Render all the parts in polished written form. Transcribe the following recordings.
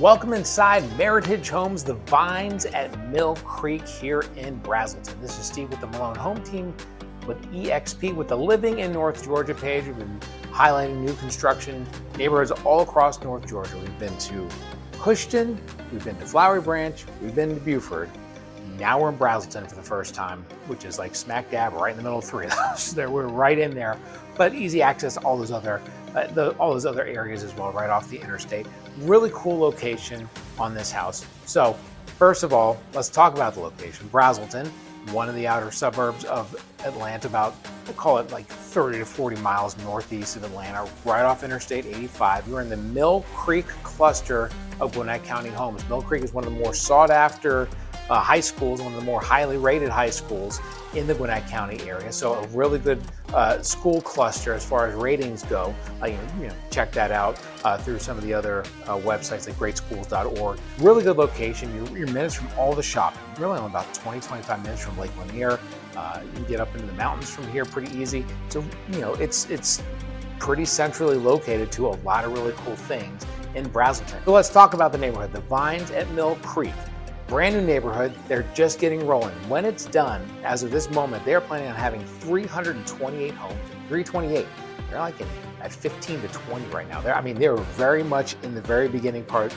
Welcome inside Meritage Homes, the Vines at Mill Creek here in Braselton. This is Steve with the Malone Home Team with EXP with the Living in North Georgia page. We've been highlighting new construction neighborhoods all across North Georgia. We've been to Cushton, we've been to Flowery Branch, we've been to Buford. Now we're in Braselton for the first time, which is like smack dab right in the middle of three of those. We're right in there, but easy access to all those other areas as well, right off the interstate. Really cool location on this house. So first of all, let's talk about the location. Braselton, one of the outer suburbs of Atlanta, about, we'll call it like 30 to 40 miles northeast of Atlanta, right off Interstate 85. We're in the Mill Creek cluster of Gwinnett County homes. Mill Creek is one of the more sought after high schools, one of the more highly rated high schools in the Gwinnett County area. So a really good school cluster as far as ratings go. Check that out through some of the other websites like greatschools.org. Really good location. You're minutes from all the shopping. Really only about 20-25 minutes from Lake Lanier. You can get up into the mountains from here pretty easy. So it's pretty centrally located to a lot of really cool things in Braselton. So let's talk about the neighborhood. The Vines at Mill Creek. Brand new neighborhood, they're just getting rolling. When it's done, as of this moment, they're planning on having 328 homes, 328. They're like at 15 to 20 right now. They're very much in the very beginning part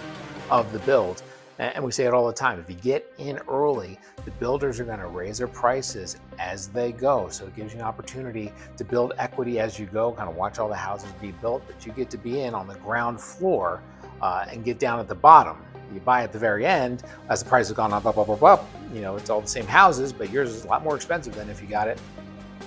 of the build. And we say it all the time, if you get in early, the builders are gonna raise their prices as they go. So it gives you an opportunity to build equity as you go, kind of watch all the houses be built, but you get to be in on the ground floor and get down at the bottom. You buy at the very end, as the price has gone up, it's all the same houses, but yours is a lot more expensive than if you got it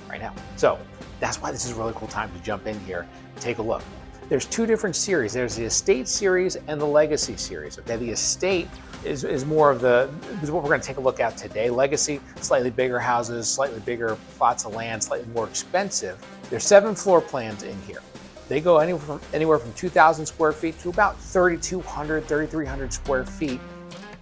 right now. So that's why this is a really cool time to jump in here and take a look. There's two different series. There's the Estate series and the Legacy series. Okay, the Estate is what we're going to take a look at today. Legacy, slightly bigger houses, slightly bigger plots of land, slightly more expensive. There's 7 floor plans in here. They go anywhere from 2,000 square feet to about 3,200, 3,300 square feet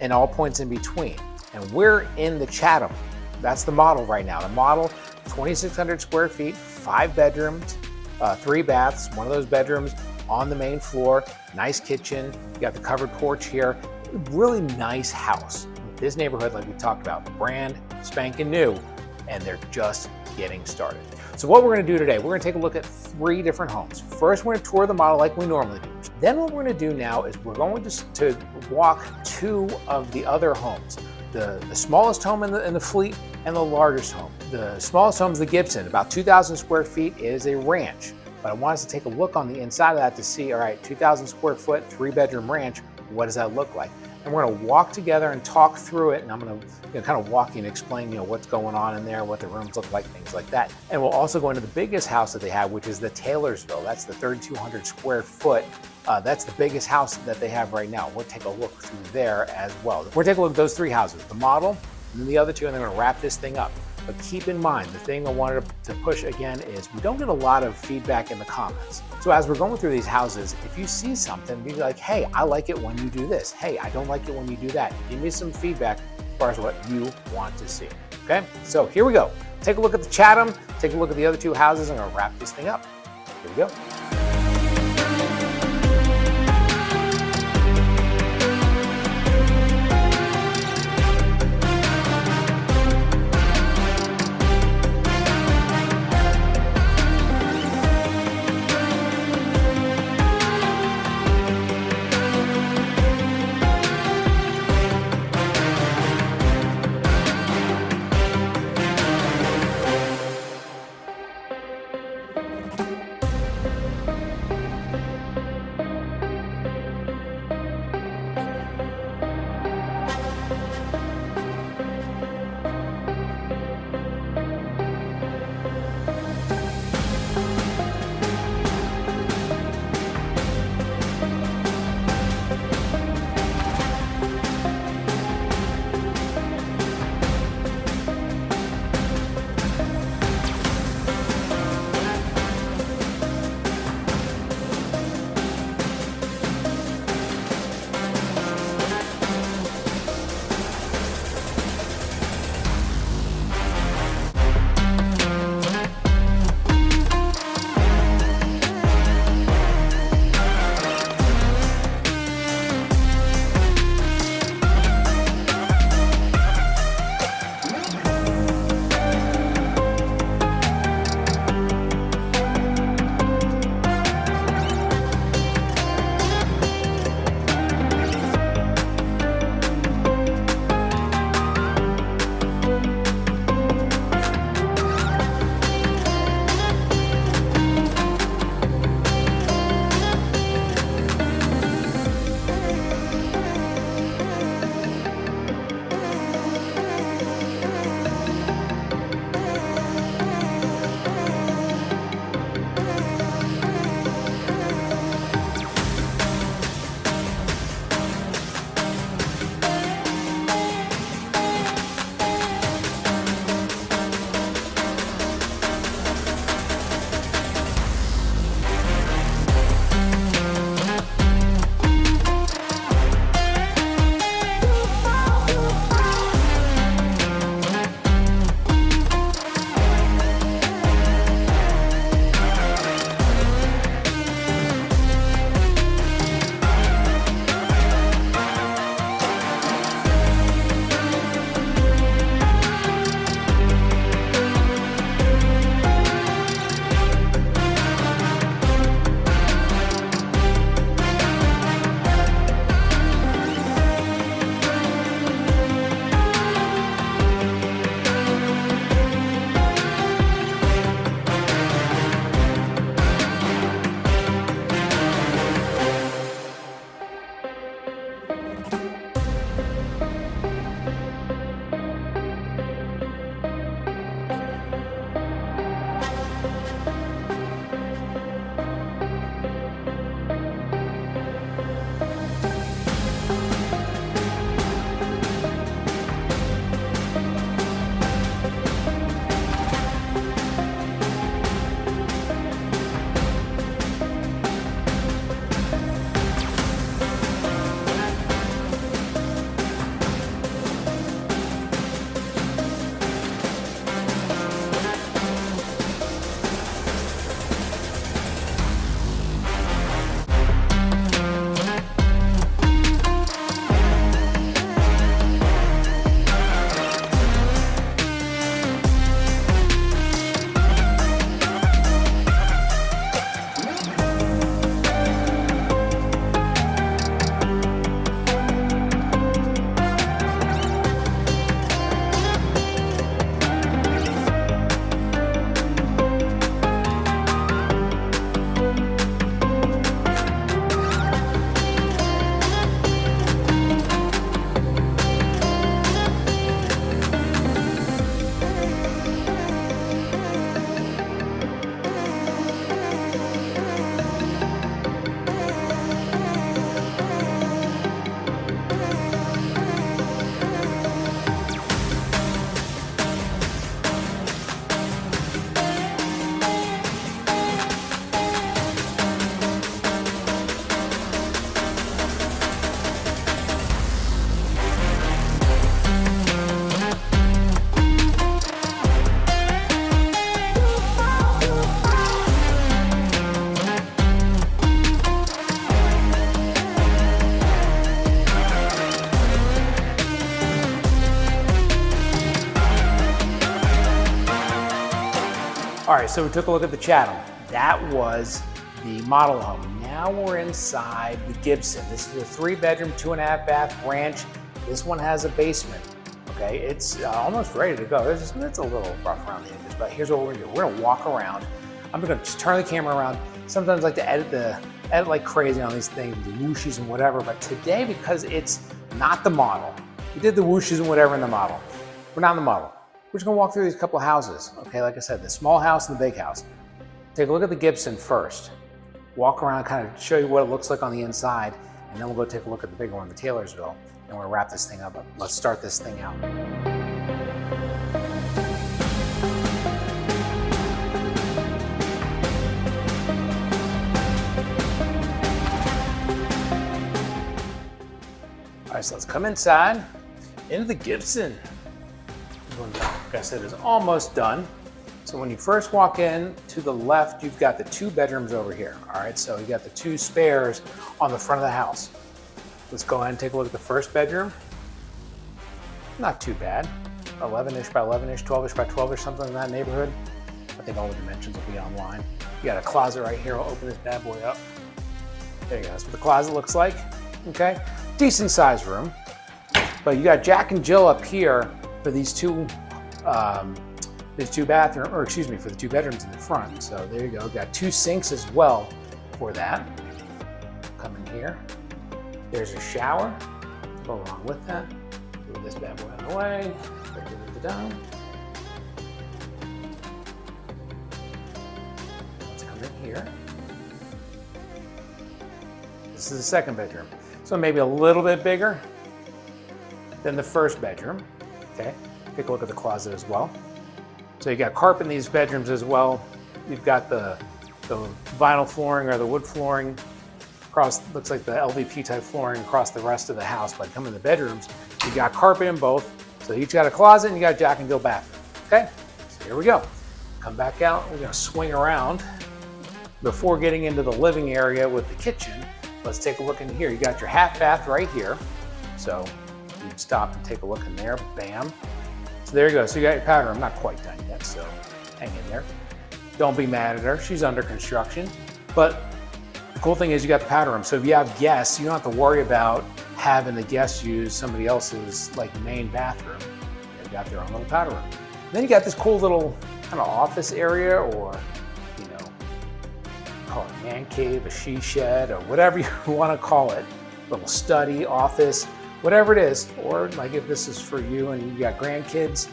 and all points in between. And we're in the Chatham. That's the model right now. The model, 2,600 square feet, 5 bedrooms, 3 baths, one of those bedrooms on the main floor, nice kitchen. You got the covered porch here. Really nice house. This neighborhood, like we talked about, brand spanking new, and they're just getting started. So what we're going to do today, we're going to take a look at 3 different homes. First, we're going to tour the model like we normally do. Then what we're going to do now is we're going to walk 2 of the other homes. The smallest home in the fleet and the largest home. The smallest home is the Gibson, about 2,000 square feet. It is a ranch. But I want us to take a look on the inside of that to see, all right, 2,000 square foot, 3-bedroom ranch, what does that look like? And we're going to walk together and talk through it, and I'm going to kind of walk you and explain what's going on in there, what the rooms look like, things like that. And we'll also go into the biggest house that they have, which is the Taylorsville. That's the 3,200 square foot. That's the biggest house that they have right now. We'll take a look through there as well. We're going to take a look at those 3 houses, the model, and then the other 2, and then we're going to wrap this thing up. But keep in mind, the thing I wanted to push again is we don't get a lot of feedback in the comments. So as we're going through these houses, if you see something, be like, hey, I like it when you do this. Hey, I don't like it when you do that. Give me some feedback as far as what you want to see. Okay, so here we go. Take a look at the Chatham, take a look at the other 2 houses, and I'm gonna wrap this thing up. Here we go. right, so we took a look at the Chatham. That was the model home. Now we're inside the Gibson. This is a 3-bedroom, 2.5 bath ranch. This one has a basement. Okay, it's almost ready to go. It's a little rough around the edges, but here's what we're gonna do. We're gonna walk around. I'm gonna just turn the camera around. Sometimes I like to edit like crazy on these things, the whooshes and whatever, but today, because it's not the model, we did the whooshes and whatever in the model. We're not in the model. We're just gonna walk through these couple of houses. Okay, like I said, the small house and the big house. Take a look at the Gibson first. Walk around, kind of show you what it looks like on the inside, and then we'll go take a look at the bigger one, the Taylorsville, and we'll wrap this thing up. But let's start this thing out. All right, so let's come inside into the Gibson. This one, like I said, is almost done. So when you first walk in, to the left, you've got the 2 bedrooms over here. All right, so you got the 2 spares on the front of the house. Let's go ahead and take a look at the first bedroom. Not too bad. 11-ish by 11-ish, 12-ish by 12-ish, something in that neighborhood. I think all the dimensions will be online. You got a closet right here. I'll open this bad boy up. There you go. That's what the closet looks like. Okay, decent sized room. But you got Jack and Jill up here for these two bathrooms, or excuse me, for the 2 bedrooms in the front. So there you go. Got 2 sinks as well for that. Come in here. There's a shower. Go along with that. Move this bad boy out of the way. Bring it down. Let's come in here. This is the 2nd bedroom. So maybe a little bit bigger than the 1st bedroom. Okay. Take a look at the closet as well. So you got carpet in these bedrooms as well. You've got the vinyl flooring or the wood flooring across, looks like the LVP type flooring across the rest of the house. But come in the bedrooms, you got carpet in both. So you each got a closet and you got Jack and Jill bathroom. Okay, so here we go. Come back out, we're gonna swing around. Before getting into the living area with the kitchen, let's take a look in here. You got your half bath right here. So you can stop and take a look in there, bam. So there you go, so you got your powder room, not quite done yet, so hang in there. Don't be mad at her, she's under construction. But the cool thing is you got the powder room, so if you have guests, you don't have to worry about having the guests use somebody else's like main bathroom. They've got their own little powder room. And then you got this cool little kind of office area, or call it a man cave, a she shed, or whatever you want to call it. Little study, office, whatever it is. Or like if this is for you and you got grandkids,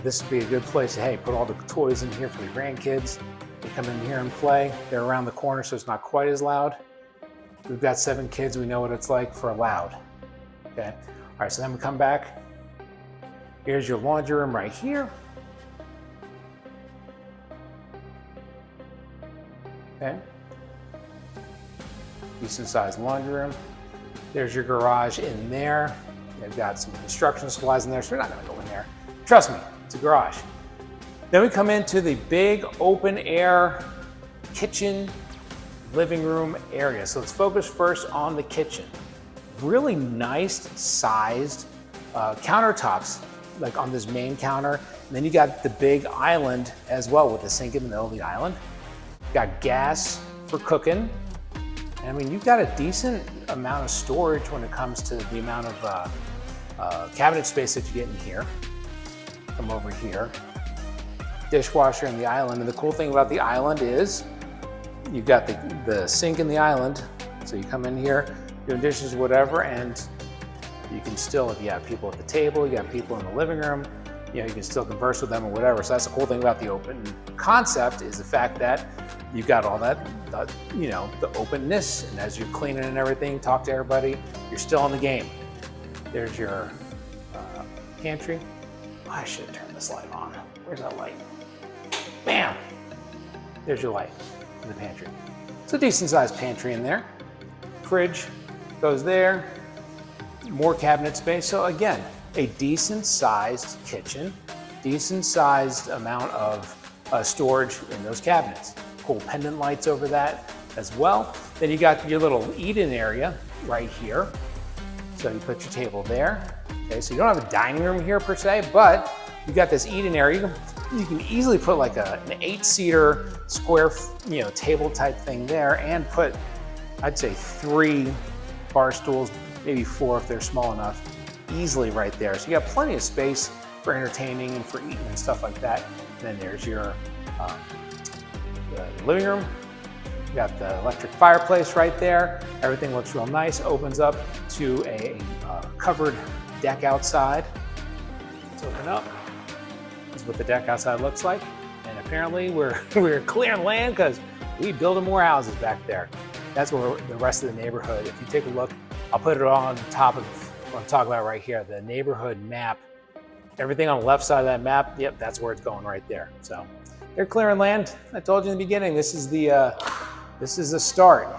this would be a good place to, hey, put all the toys in here for the grandkids. They come in here and play. They're around the corner, so it's not quite as loud. We've got 7 kids. We know what it's like for loud. Okay. All right, so then we come back. Here's your laundry room right here. Okay. Decent sized laundry room. There's your garage in there. They've got some construction supplies in there, so we're not gonna go in there. Trust me, it's a garage. Then we come into the big open air kitchen, living room area. So let's focus first on the kitchen. Really nice sized countertops, like on this main counter. And then you got the big island as well with the sink in the middle of the island. Got gas for cooking. I mean, you've got a decent amount of storage when it comes to the amount of cabinet space that you get in here. Come over here. Dishwasher in the island. And the cool thing about the island is you've got the sink in the island. So you come in here, doing dishes, whatever, and you can still, if you have people at the table, you got people in the living room, you can still converse with them or whatever. So that's the cool thing about the open concept, is the fact that you've got all that, the openness, and as you're cleaning and everything, talk to everybody, you're still in the game. There's your pantry. Oh, I should have turned this light on. Where's that light? Bam! There's your light in the pantry. It's a decent sized pantry in there. Fridge goes there. More cabinet space. So again, a decent sized kitchen, decent sized amount of storage in those cabinets. Cool pendant lights over that as well. Then you got your little eat-in area right here. So you put your table there. Okay, so you don't have a dining room here per se, but you got this eat-in area. you can easily put like an 8-seater square, table type thing there, and put, I'd say 3 bar stools, maybe 4 if they're small enough, easily right there. So you got plenty of space for entertaining and for eating and stuff like that. And then there's your the living room. You got the electric fireplace right there. Everything looks real nice. Opens up to a covered deck outside. Let's open up. This is what the deck outside looks like. And apparently we're clearing land because we building more houses back there. That's where the rest of the neighborhood, if you take a look, I'll put it on top of what I'm talking about right here, the neighborhood map. Everything on the left side of that map, yep, that's where it's going right there. So they're clearing land. I told you in the beginning, this is the start. All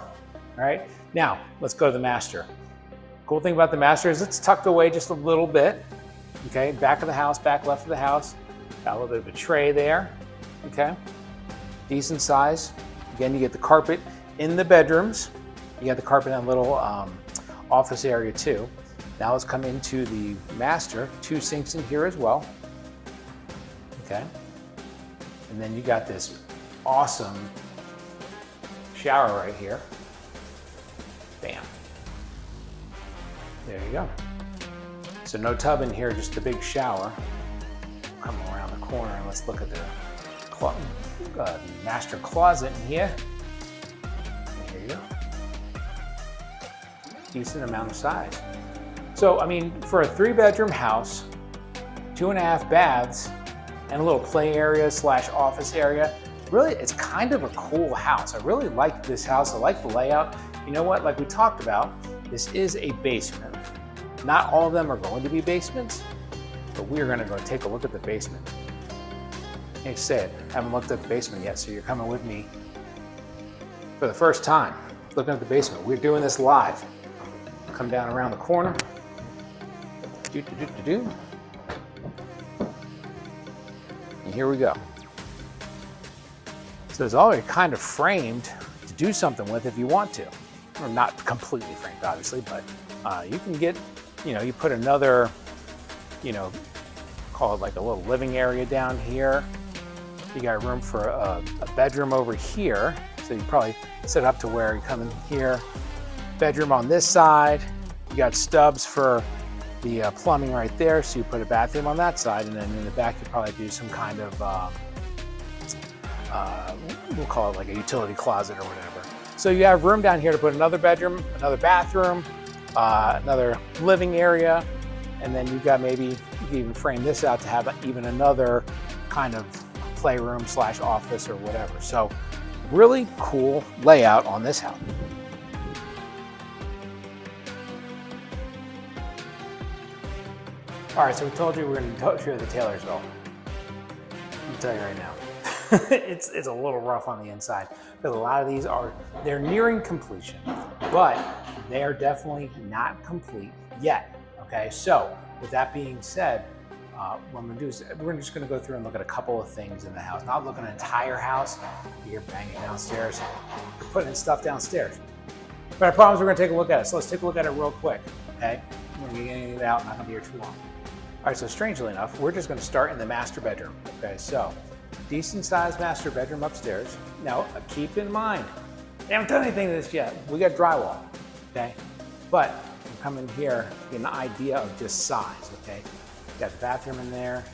right, now let's go to the master. Cool thing about the master is it's tucked away just a little bit. Okay, back of the house, back left of the house. Got a little bit of a tray there. Okay, decent size. Again, you get the carpet in the bedrooms. You got the carpet in a little office area too. Now let's come into the master. 2 sinks in here as well. Okay, and then you got this awesome shower right here. Bam. There you go. So no tub in here, just a big shower. Come around the corner and let's look at the master closet in here. There you go. Decent amount of size. So, I mean, for a 3-bedroom house, 2.5 baths, and a little play area / office area, really, it's kind of a cool house. I really like this house. I like the layout. You know what? Like we talked about, this is a basement. Not all of them are going to be basements, but we are going to go take a look at the basement. Like I said, I haven't looked at the basement yet, so you're coming with me for the first time, looking at the basement. We're doing this live. Come down around the corner. And here we go. So it's already kind of framed to do something with if you want to. Or not completely framed, obviously, but you can get, you put another, call it like a little living area down here. You got room for a bedroom over here. So you probably set it up to where you come in here, bedroom on this side. You got stubs for the plumbing right there. So you put a bathroom on that side, and then in the back, you probably do some kind of, we'll call it like a utility closet or whatever. So you have room down here to put another bedroom, another bathroom, another living area, and then you've got maybe, you can even frame this out to have even another kind of playroom / office or whatever. So really cool layout on this house. All right, so we told you we're going to go through the Taylorsville. I'll tell you right now. it's a little rough on the inside because a lot of these they're nearing completion, but they are definitely not complete yet. Okay, so with that being said, what I'm gonna do is we're just gonna go through and look at a couple of things in the house. Not look at an entire house. You're banging downstairs, you're putting stuff downstairs. But I promise we're gonna take a look at it. So let's take a look at it real quick. Okay, I'm gonna get it out. Not gonna be here too long. All right, so strangely enough, we're just gonna start in the master bedroom. Okay, so decent sized master bedroom upstairs. Now, keep in mind, they haven't done anything to this yet. We got drywall, okay? But we'll come in here, get an idea of just size, okay? We got the bathroom in there.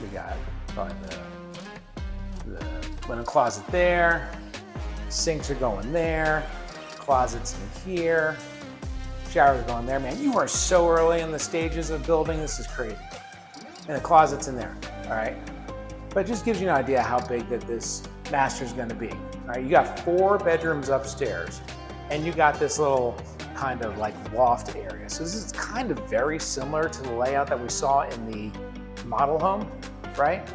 We got probably the linen closet there. Sinks are going there. Closets in here. Showers going there. Man, you are so early in the stages of building. This is crazy. And the closet's in there, all right? But it just gives you an idea how big that this master is gonna be. All right, you got 4 bedrooms upstairs, and you got this little kind of like loft area. So this is kind of very similar to the layout that we saw in the model home, right?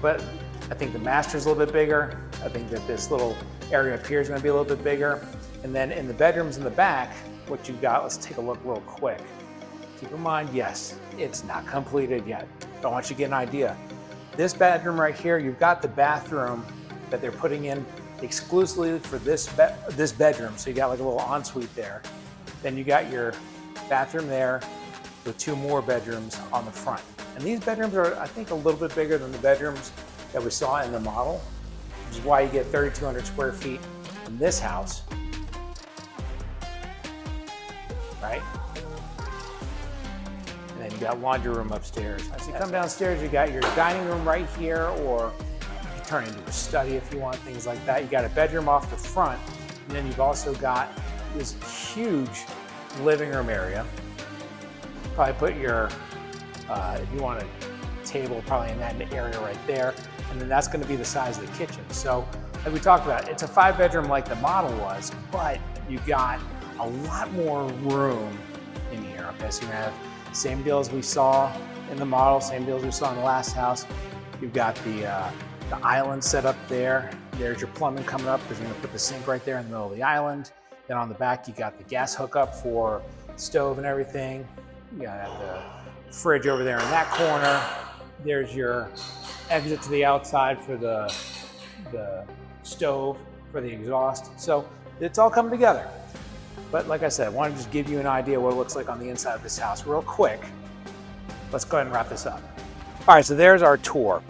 But I think the master is a little bit bigger. I think that this little area up here is gonna be a little bit bigger. And then in the bedrooms in the back, what you got, let's take a look real quick. Keep in mind, yes, it's not completed yet. I want you to get an idea. This bedroom right here, you've got the bathroom that they're putting in exclusively for this bedroom. So you got like a little ensuite there. Then you got your bathroom there with 2 more bedrooms on the front. And these bedrooms are, I think, a little bit bigger than the bedrooms that we saw in the model, which is why you get 3,200 square feet in this house, right? And then you got laundry room upstairs. As you come downstairs, you got your dining room right here, or you can turn it into a study if you want, things like that. You got a bedroom off the front, and then you've also got this huge living room area. Probably put your, if you want a table, probably in that area right there. And then that's going to be the size of the kitchen. So like we talked about, it's a 5-bedroom like the model was, but you got a lot more room in here. Okay, so you have same deal as we saw in the model, same deal as we saw in the last house. You've got the island set up there. There's your plumbing coming up because you're going to put the sink right there in the middle of the island. Then on the back, you got the gas hookup for stove and everything. You got the fridge over there in that corner. There's your exit to the outside for the stove, for the exhaust. So it's all coming together. But like I said, I wanted to just give you an idea what it looks like on the inside of this house real quick. Let's go ahead and wrap this up. All right, so there's our tour.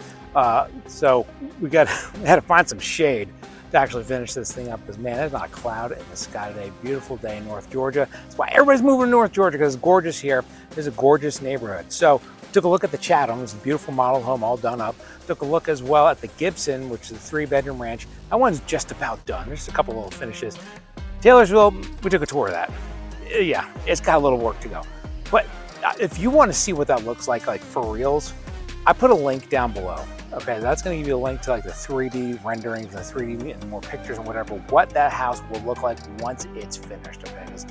So we had to find some shade to actually finish this thing up, because man, there's not a cloud in the sky today. Beautiful day in North Georgia. That's why everybody's moving to North Georgia, because it's gorgeous here. It's a gorgeous neighborhood. So took a look at the Chatham. It's a beautiful model home, all done up. Took a look as well at the Gibson, which is a 3-bedroom ranch. That one's just about done. There's a couple little finishes. Taylorsville, we took a tour of that. Yeah, it's got a little work to go. But if you want to see what that looks like for reals, I put a link down below. Okay, that's going to give you a link to like the 3D renderings, the 3D and more pictures and whatever, what that house will look like once it's finished. Okay, because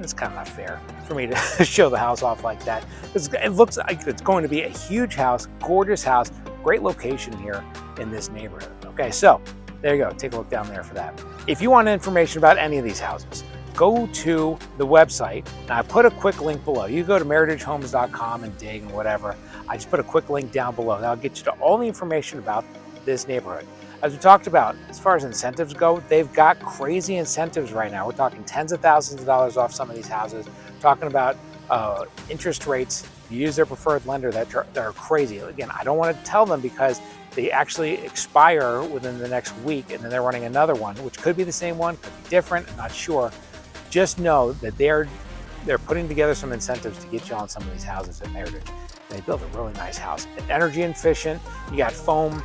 it's kind of not fair for me to show the house off like that. It looks like it's going to be a huge house, gorgeous house, great location here in this neighborhood. Okay, so there you go. Take a look down there for that. If you want information about any of these houses, go to the website. Now, I put a quick link below. You go to meritagehomes.com and dig and whatever. I just put a quick link down below. That'll get you to all the information about this neighborhood. As we talked about, as far as incentives go, they've got crazy incentives right now. We're talking tens of thousands of dollars off some of these houses. We're talking about interest rates. You use their preferred lender that are crazy. Again, I don't want to tell them because they actually expire within the next week, and then they're running another one, which could be the same one, could be different, I'm not sure. Just know that they're putting together some incentives to get you on some of these houses at Meritage. They built a really nice house. Energy efficient. You got foam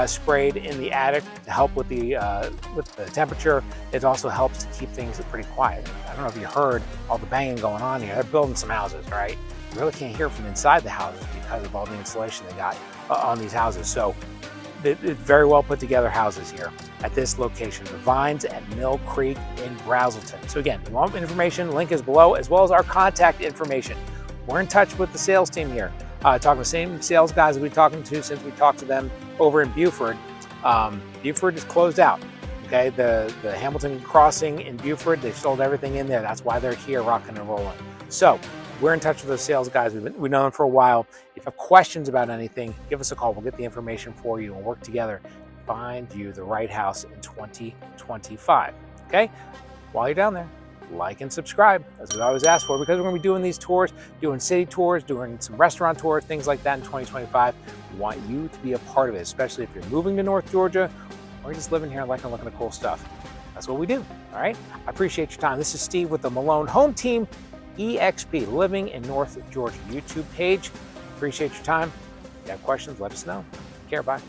sprayed in the attic to help with the temperature. It also helps to keep things pretty quiet. I don't know if you heard all the banging going on here. They're building some houses, right? You really can't hear from inside the houses because of all the insulation they got on these houses. So it's very well put together houses here at this location, the Vines at Mill Creek in Braselton. So again, if you want information, link is below, as well as our contact information. We're in touch with the sales team here. Talking to the same sales guys that we've been talking to since we talked to them over in Buford. Buford is closed out. Okay, the Hamilton Crossing in Buford, they've sold everything in there. That's why they're here rocking and rolling. So we're in touch with those sales guys. We've known them for a while. If you have questions about anything, give us a call. We'll get the information for you and work together to find you the right house in 2025. Okay, while you're down there, like and subscribe, as we always ask for, because we're going to be doing these tours, doing city tours, doing some restaurant tours, things like that in 2025. We want you to be a part of it, especially if you're moving to North Georgia or just living here and liking looking at cool stuff. That's what we do. All right. I appreciate your time. This is Steve with the Malone Home Team EXP, living in North Georgia YouTube page. Appreciate your time. If you have questions, let us know. Take care. Bye.